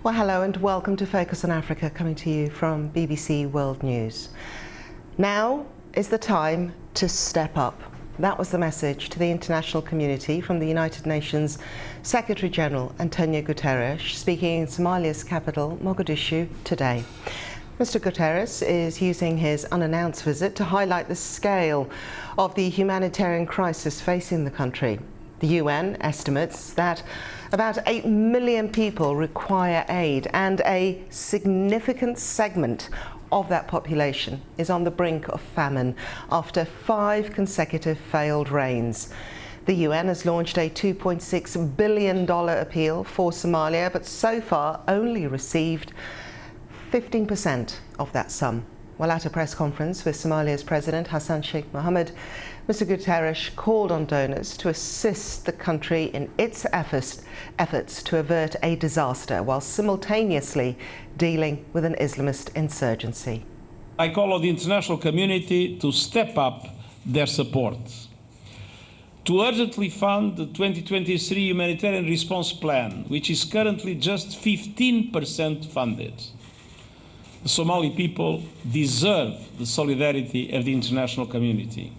Well, hello and welcome to Focus on Africa, coming to you from BBC World News. Now is the time to step up. That was the message to the international community from the United Nations Secretary-General Antonio Guterres, speaking in Somalia's capital, Mogadishu, today. Mr. Guterres is using his unannounced visit to highlight the scale of the humanitarian crisis facing the country. The UN estimates that about 8 million people require aid, and a significant segment of that population is on the brink of famine after 5 consecutive failed rains. The UN has launched a $2.6 billion appeal for Somalia, but so far only received 15% of that sum. Well, at a press conference with Somalia's President Hassan Sheikh Mohammed, Mr. Guterres called on donors to assist the country in its efforts to avert a disaster while simultaneously dealing with an Islamist insurgency. I call on the international community to step up their support, to urgently fund the 2023 Humanitarian Response Plan, which is currently just 15% funded. The Somali people deserve the solidarity of the international community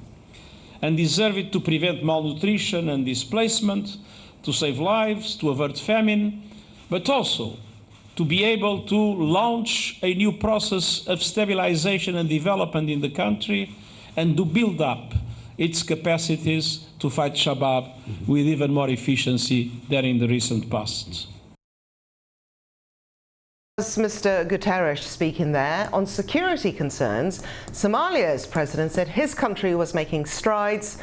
and deserve it to prevent malnutrition and displacement, to save lives, to avert famine, but also to be able to launch a new process of stabilization and development in the country and to build up its capacities to fight Shabab with even more efficiency than in the recent past. As Mr. Guterres speaking there on security concerns, Somalia's president said his country was making strides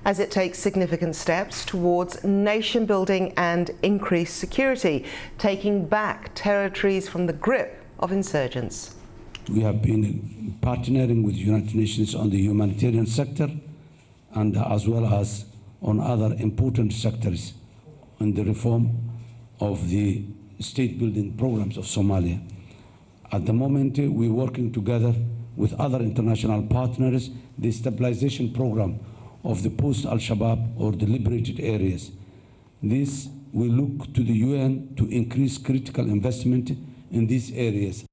as it takes significant steps towards nation building and increased security, taking back territories from the grip of insurgents. We have been partnering with the United Nations on the humanitarian sector and as well as on other important sectors in the reform of the state-building programs of Somalia. At the moment, we're working together with other international partners, the stabilization program of the post-Al-Shabaab or the liberated areas. This will look to the UN to increase critical investment in these areas.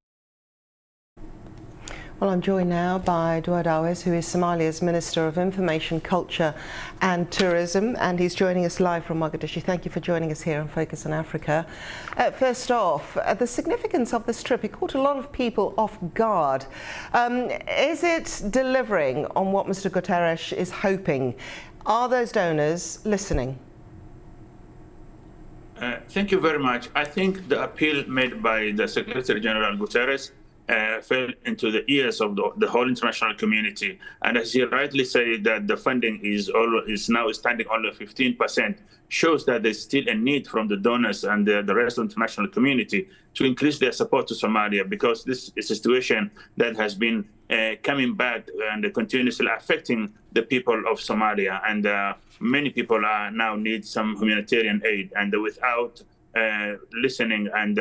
Well, I'm joined now by Dua Dawes, who is Somalia's Minister of Information, Culture and Tourism, and he's joining us live from Mogadishu. Thank you for joining us here on Focus on Africa. First off, the significance of this trip, it caught a lot of people off guard. Is it delivering on what Mr. Guterres is hoping? Are those donors listening? Thank you very much. I think the appeal made by the Secretary-General Guterres fell into the ears of the whole international community. And as he rightly said, that the funding is now standing only 15%, shows that there's still a need from the donors and the rest of the international community to increase their support to Somalia, because this is a situation that has been coming back and continuously affecting the people of Somalia. And many people now need some humanitarian aid, and without listening and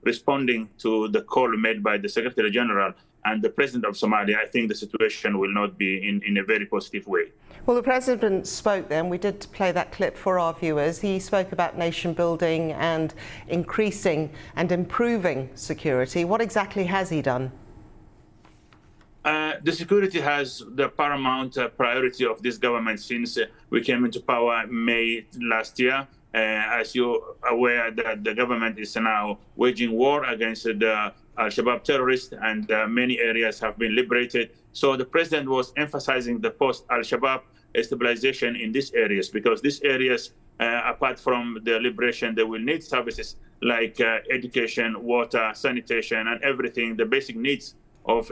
responding to the call made by the Secretary-General and the President of Somalia, I think the situation will not be in a very positive way. Well, the President spoke then. We did play that clip for our viewers. He spoke about nation building and increasing and improving security. What exactly has he done? The security has the paramount priority of this government since we came into power May last year. As you're aware, that the government is now waging war against the Al-Shabaab terrorists, and many areas have been liberated. So the president was emphasizing the post-Al-Shabaab stabilization in these areas, because these areas, apart from the liberation, they will need services like education, water, sanitation, and everything, the basic needs of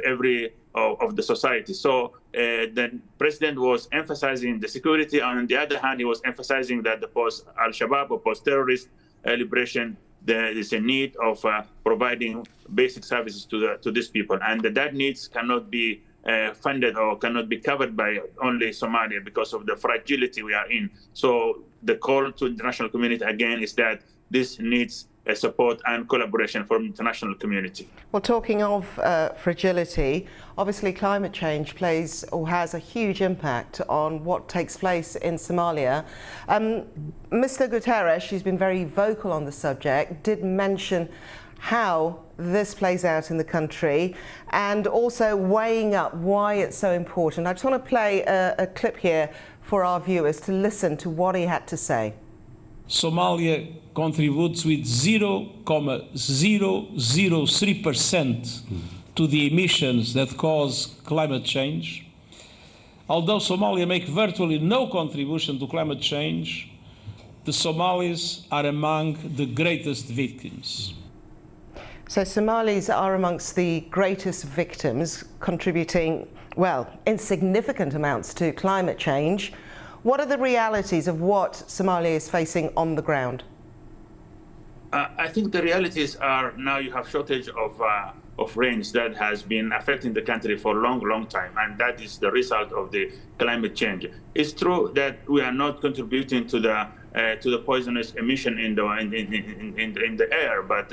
of the society. So the president was emphasizing the security, and on the other hand, he was emphasizing that the post-Al-Shabaab or post-terrorist liberation, there is a need of providing basic services to these people, and that needs cannot be funded or cannot be covered by only Somalia because of the fragility we are in. So the call to the international community again is that this needs support and collaboration from the international community. Well, talking of fragility, obviously climate change plays or has a huge impact on what takes place in Somalia. Mr. Guterres, who's been very vocal on the subject, did mention how this plays out in the country and also weighing up why it's so important. I just want to play a clip here for our viewers to listen to what he had to say. Somalia contributes with 0.003% to the emissions that cause climate change. Although Somalia makes virtually no contribution to climate change, the Somalis are among the greatest victims. So Somalis are amongst the greatest victims, contributing, well, insignificant amounts to climate change. What are the realities of what Somalia is facing on the ground? I think the realities are now you have shortage of rains that has been affecting the country for a long time, and that is the result of the climate change. It's true that we are not contributing to the poisonous emission in the air, but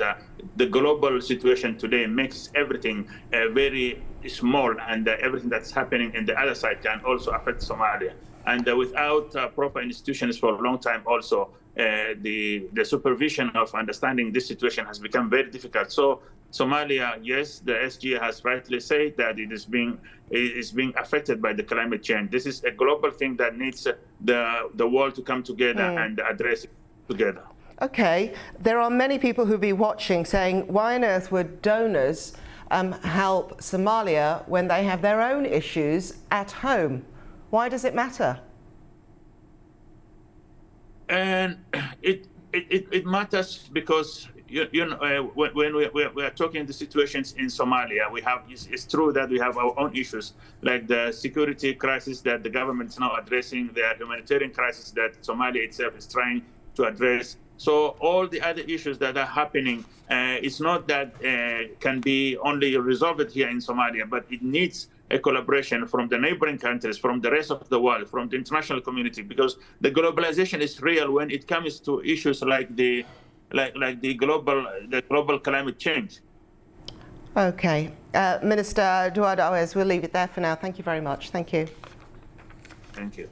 the global situation today makes everything very small, and everything that's happening in the other side can also affect Somalia. And without proper institutions for a long time, also the supervision of understanding this situation has become very difficult. So Somalia, yes, the SG has rightly said that it is being affected by the climate change. This is a global thing that needs the world to come together and address it together. Okay, there are many people who'll be watching saying, why on earth would donors help Somalia when they have their own issues at home? Why does it matter? And it matters because when we are talking the situations in Somalia, it's true that we have our own issues, like the security crisis that the government is now addressing, the humanitarian crisis that Somalia itself is trying to address. So all the other issues that are happening, it's not that can be only resolved here in Somalia, but it needs a collaboration from the neighboring countries, from the rest of the world, from the international community, because the globalization is real when it comes to issues like the global climate change. Okay, Minister Duarte, we'll leave it there for now. Thank you very much. Thank you. Thank you.